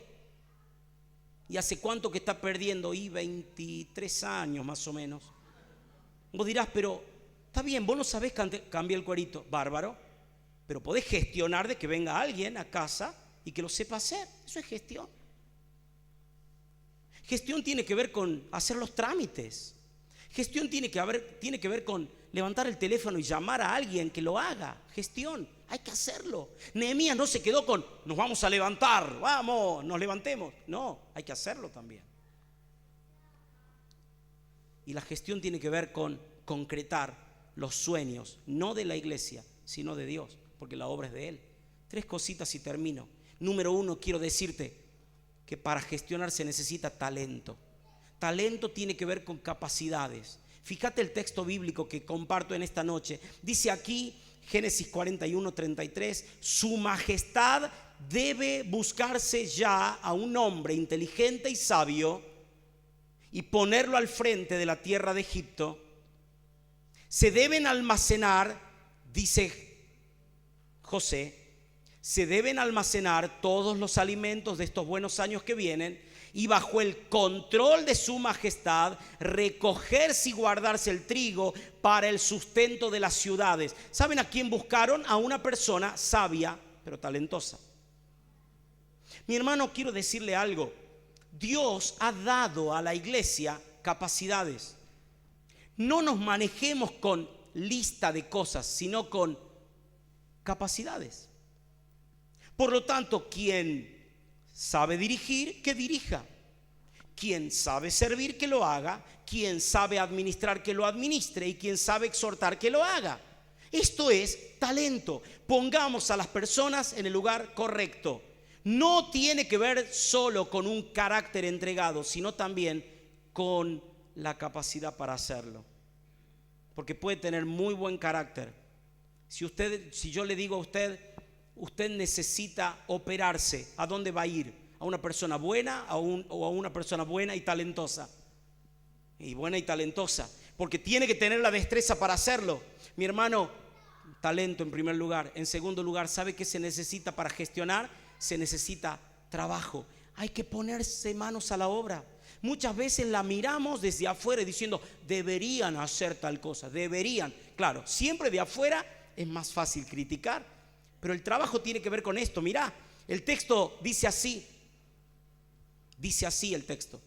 ¿y hace cuánto que está perdiendo? Y 23 años más o menos. Vos dirás, pero está bien, vos no sabés cambiar el cuerito. Bárbaro, pero podés gestionar de que venga alguien a casa y que lo sepa hacer. Eso es gestión. Gestión tiene que ver con hacer los trámites. Gestión tiene que ver con levantar el teléfono y llamar a alguien que lo haga. Gestión, hay que hacerlo. Nehemías no se quedó con, nos vamos a levantar, vamos, nos levantemos. No, hay que hacerlo también. Y la gestión tiene que ver con concretar los sueños, no de la iglesia, sino de Dios, porque la obra es de Él. 3 cositas y termino. Número 1, quiero decirte que para gestionar se necesita talento. Talento tiene que ver con capacidades. Fíjate el texto bíblico que comparto en esta noche. Dice aquí, Génesis 41:33, su majestad debe buscarse ya a un hombre inteligente y sabio y ponerlo al frente de la tierra de Egipto. Se deben almacenar, dice José, se deben almacenar todos los alimentos de estos buenos años que vienen y bajo el control de su majestad recogerse y guardarse el trigo para el sustento de las ciudades. ¿Saben a quién buscaron? A una persona sabia pero talentosa. Mi hermano, quiero decirle algo. Dios ha dado a la iglesia capacidades. No nos manejemos con lista de cosas, sino con capacidades. Por lo tanto, quien sabe dirigir, que dirija. Quien sabe servir, que lo haga. Quien sabe administrar, que lo administre. Y quien sabe exhortar, que lo haga. Esto es talento. Pongamos a las personas en el lugar correcto. No tiene que ver solo con un carácter entregado, sino también con la capacidad para hacerlo. Porque puede tener muy buen carácter. Si yo le digo a usted necesita operarse, ¿a dónde va a ir? ¿A una persona buena o a una persona buena y talentosa? Y buena y talentosa, porque tiene que tener la destreza para hacerlo. Mi hermano, talento en primer lugar. En segundo lugar, ¿sabe qué se necesita para gestionar? Se necesita trabajo. Hay que ponerse manos a la obra. Muchas veces la miramos desde afuera diciendo, deberían hacer tal cosa, deberían. Claro, siempre de afuera es más fácil criticar. Pero el trabajo tiene que ver con esto. Mirá, el texto dice así. Dice así el texto.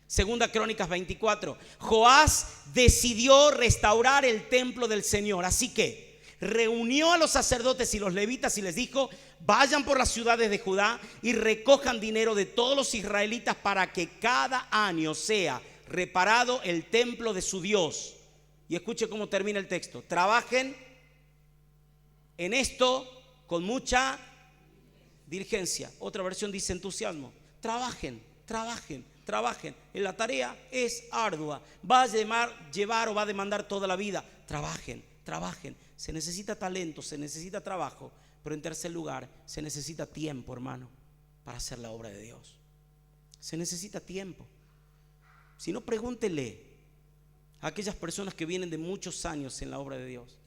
Segunda Crónicas 24. Joás decidió restaurar el templo del Señor. Así que reunió a los sacerdotes y los levitas y les dijo, vayan por las ciudades de Judá y recojan dinero de todos los israelitas para que cada año sea reparado el templo de su Dios. Y escuche cómo termina el texto. Trabajen en esto con mucha diligencia. Otra versión dice entusiasmo. Trabajen. La tarea es ardua. Va a llevar o va a demandar toda la vida. Trabajen. Se necesita talento, se necesita trabajo. Pero en tercer lugar, se necesita tiempo, hermano, para hacer la obra de Dios. Se necesita tiempo. Si no, pregúntele a aquellas personas que vienen de muchos años en la obra de Dios.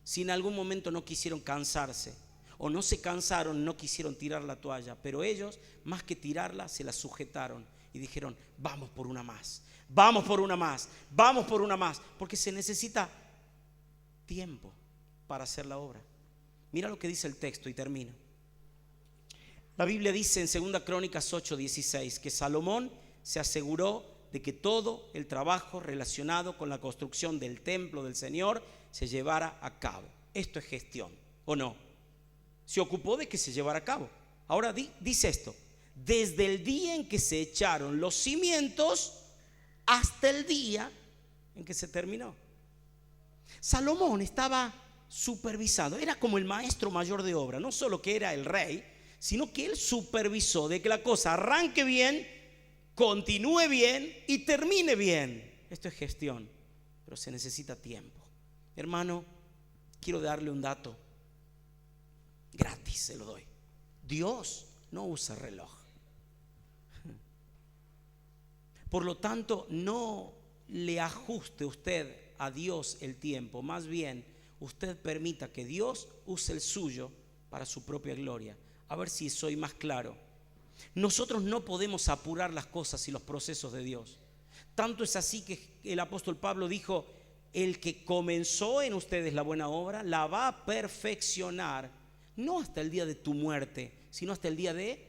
Si en algún momento no quisieron cansarse o no se cansaron, no quisieron tirar la toalla, pero ellos, más que tirarla, se la sujetaron y dijeron, vamos por una más, porque se necesita tiempo para hacer la obra. Mira lo que dice el texto y termino. La Biblia dice en 2 Crónicas 8:16 que Salomón se aseguró de que todo el trabajo relacionado con la construcción del templo del Señor se llevara a cabo. Esto es gestión, ¿o no? Se ocupó de que se llevara a cabo. Ahora dice esto: desde el día en que se echaron los cimientos hasta el día en que se terminó. Salomón estaba supervisado, era como el maestro mayor de obra. No solo que era el rey, sino que él supervisó de que la cosa arranque bien, continúe bien y termine bien. Esto es gestión, pero se necesita tiempo. Hermano, quiero darle un dato gratis, se lo doy. Dios no usa reloj. Por lo tanto, no le ajuste usted a Dios el tiempo, más bien usted permita que Dios use el suyo para su propia gloria. A ver si soy más claro. Nosotros no podemos apurar las cosas y los procesos de Dios. Tanto es así que el apóstol Pablo dijo: el que comenzó en ustedes la buena obra la va a perfeccionar, no hasta el día de tu muerte, sino hasta el día de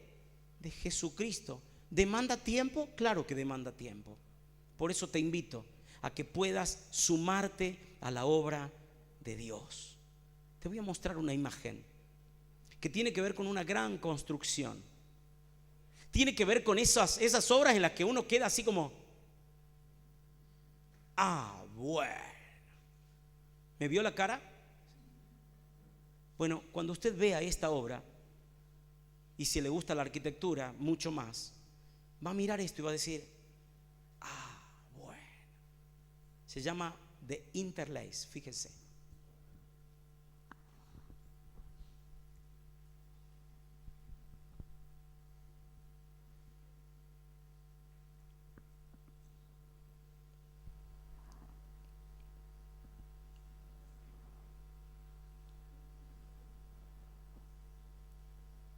Jesucristo. ¿Demanda tiempo? Claro que demanda tiempo. Por eso te invito a que puedas sumarte a la obra de Dios. Te voy a mostrar una imagen que tiene que ver con una gran construcción. Tiene que ver con esas obras en las que uno queda así como: bueno. ¿Me vio la cara? Bueno, cuando usted vea esta obra, y si le gusta la arquitectura mucho más, va a mirar esto y va a decir: bueno. Se llama The Interlace, fíjense.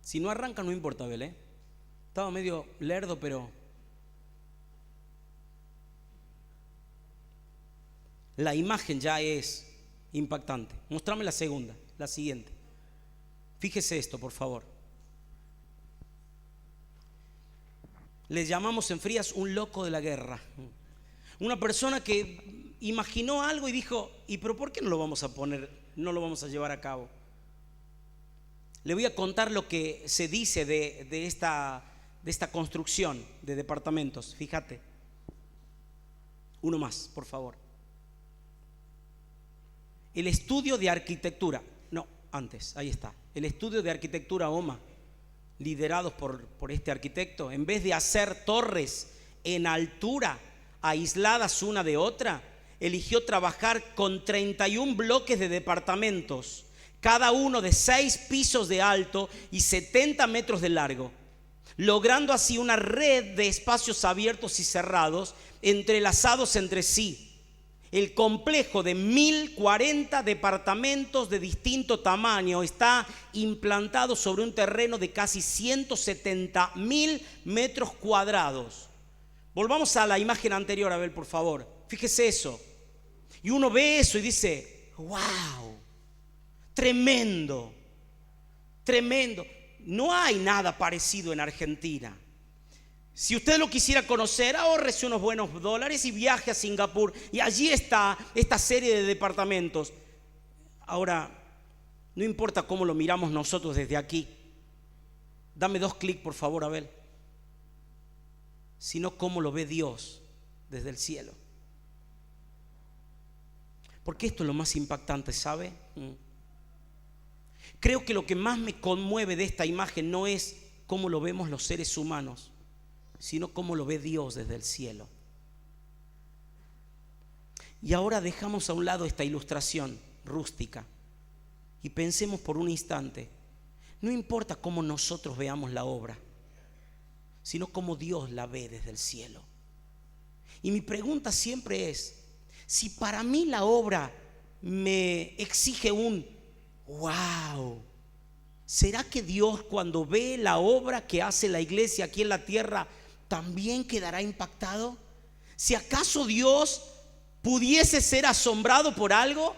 Si no arranca no importa, Belén. Estaba medio lerdo, pero la imagen ya es impactante. Mostrame la segunda, la siguiente. Fíjese esto, por favor. Le llamamos en Frías un loco de la guerra. Una persona que imaginó algo y dijo: pero ¿por qué no lo vamos a poner, no lo vamos a llevar a cabo? Le voy a contar lo que se dice de esta construcción de departamentos. Fíjate. Uno más, por favor. El estudio de arquitectura. No, antes, ahí está. El estudio de arquitectura OMA, liderados por este arquitecto, en vez de hacer torres en altura, aisladas una de otra, eligió trabajar con 31 bloques de departamentos, cada uno de 6 pisos de alto y 70 metros de largo, logrando así una red de espacios abiertos y cerrados, entrelazados entre sí. El complejo de 1040 departamentos de distinto tamaño está implantado sobre un terreno de casi 170.000 metros cuadrados. Volvamos a la imagen anterior, a ver, por favor. Fíjese eso. Y uno ve eso y dice: wow, tremendo, tremendo. No hay nada parecido en Argentina. Si usted lo quisiera conocer, ahórrese unos buenos dólares y viaje a Singapur, y allí está esta serie de departamentos. Ahora, no importa cómo lo miramos nosotros desde aquí. Dame 2 clics, por favor, Abel. Sino cómo lo ve Dios desde el cielo. Porque esto es lo más impactante, ¿sabe? Creo que lo que más me conmueve de esta imagen no es cómo lo vemos los seres humanos, sino cómo lo ve Dios desde el cielo. Y ahora dejamos a un lado esta ilustración rústica y pensemos por un instante: no importa cómo nosotros veamos la obra, sino cómo Dios la ve desde el cielo. Y mi pregunta siempre es: si para mí la obra me exige un wow, ¿será que Dios, cuando ve la obra que hace la iglesia aquí en la tierra, también quedará impactado? Si acaso Dios pudiese ser asombrado por algo,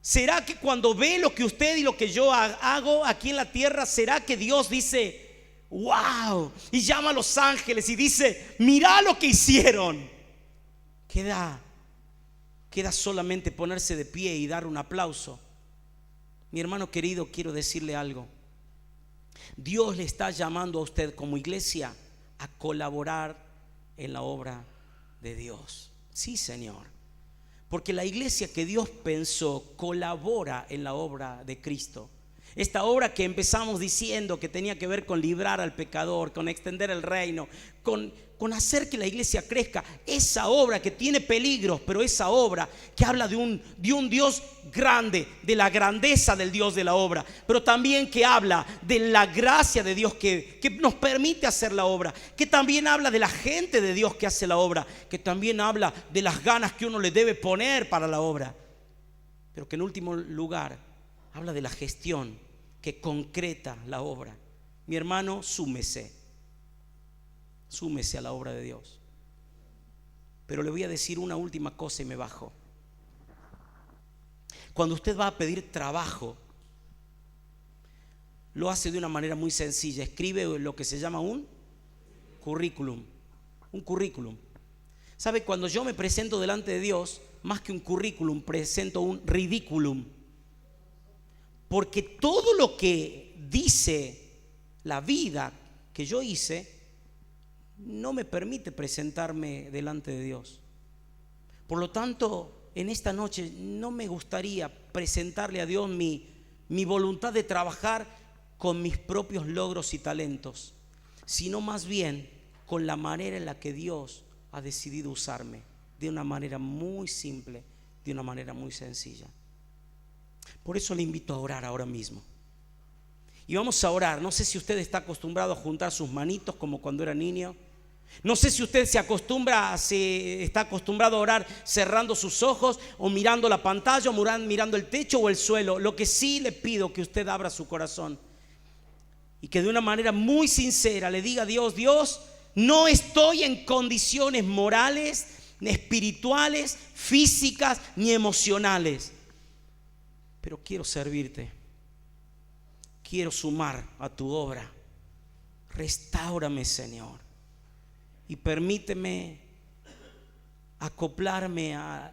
¿será que cuando ve lo que usted y lo que yo hago aquí en la tierra, será que Dios dice wow, y llama a los ángeles y dice: mira lo que hicieron? Queda solamente ponerse de pie y dar un aplauso. Mi hermano querido, quiero decirle algo. Dios le está llamando a usted como iglesia a colaborar en la obra de Dios. Sí, Señor. Porque la iglesia que Dios pensó colabora en la obra de Cristo. Esta obra que empezamos diciendo que tenía que ver con librar al pecador, con extender el reino, con hacer que la iglesia crezca. Esa obra que tiene peligros, pero esa obra que habla de un Dios grande, de la grandeza del Dios de la obra, pero también que habla de la gracia de Dios que nos permite hacer la obra, que también habla de la gente de Dios que hace la obra, que también habla de las ganas que uno le debe poner para la obra, pero que en último lugar habla de la gestión que concreta la obra. Mi hermano, súmese a la obra de Dios. Pero le voy a decir una última cosa y me bajo. Cuando usted va a pedir trabajo, lo hace de una manera muy sencilla. Escribe lo que se llama un currículum. Un currículum. ¿Sabe? Cuando yo me presento delante de Dios, más que un currículum, presento un ridiculum. Porque todo lo que dice la vida que yo hice no me permite presentarme delante de Dios. Por lo tanto, en esta noche no me gustaría presentarle a Dios mi voluntad de trabajar con mis propios logros y talentos, sino más bien con la manera en la que Dios ha decidido usarme, de una manera muy simple, de una manera muy sencilla. Por eso le invito a orar ahora mismo. Y vamos a orar. No sé si usted está acostumbrado a juntar sus manitos como cuando era niño. No sé si usted está acostumbrado a orar cerrando sus ojos o mirando la pantalla o mirando el techo o el suelo. Lo que sí le pido que usted abra su corazón y que de una manera muy sincera le diga a Dios: Dios, no estoy en condiciones morales, espirituales, físicas ni emocionales, pero quiero servirte, quiero sumar a tu obra. Restáurame, Señor, y permíteme acoplarme a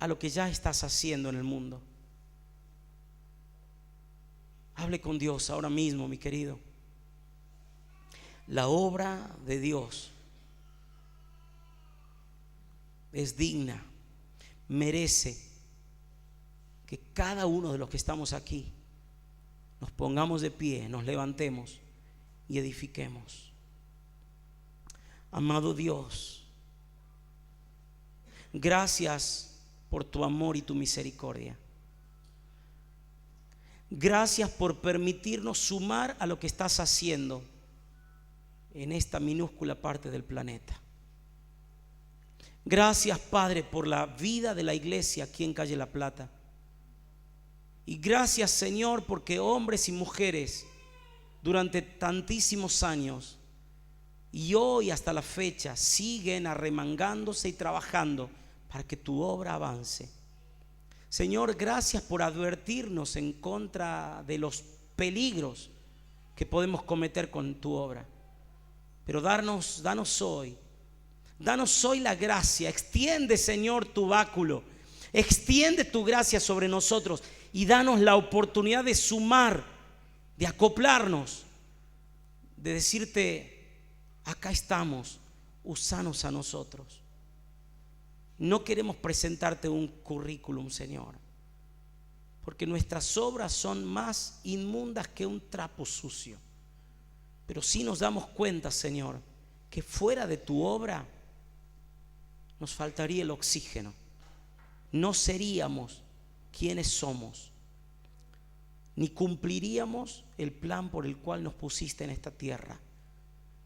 lo que ya estás haciendo en el mundo. Hable con Dios ahora mismo, mi querido. La obra de Dios es digna, merece que cada uno de los que estamos aquí nos pongamos de pie, nos levantemos y edifiquemos. Amado Dios, gracias por tu amor y tu misericordia. Gracias por permitirnos sumar a lo que estás haciendo en esta minúscula parte del planeta. Gracias, Padre, por la vida de la iglesia aquí en Calle La Plata. Y gracias, Señor, porque hombres y mujeres durante tantísimos años y hoy hasta la fecha siguen arremangándose y trabajando para que tu obra avance. Señor, gracias por advertirnos en contra de los peligros que podemos cometer con tu obra. Pero danos hoy la gracia. Extiende, Señor, tu báculo. Extiende tu gracia sobre nosotros y danos la oportunidad de sumar, de acoplarnos, de decirte: acá estamos, úsanos a nosotros. No queremos presentarte un currículum, Señor, porque nuestras obras son más inmundas que un trapo sucio. Pero sí nos damos cuenta, Señor, que fuera de tu obra nos faltaría el oxígeno. No seríamos quienes somos, ni cumpliríamos el plan por el cual nos pusiste en esta tierra.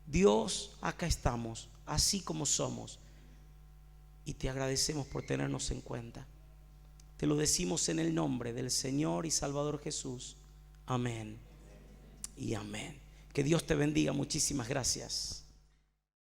Dios, acá estamos, así como somos, y te agradecemos por tenernos en cuenta. Te lo decimos en el nombre del Señor y Salvador Jesús. Amén y amén. Que Dios te bendiga. Muchísimas gracias.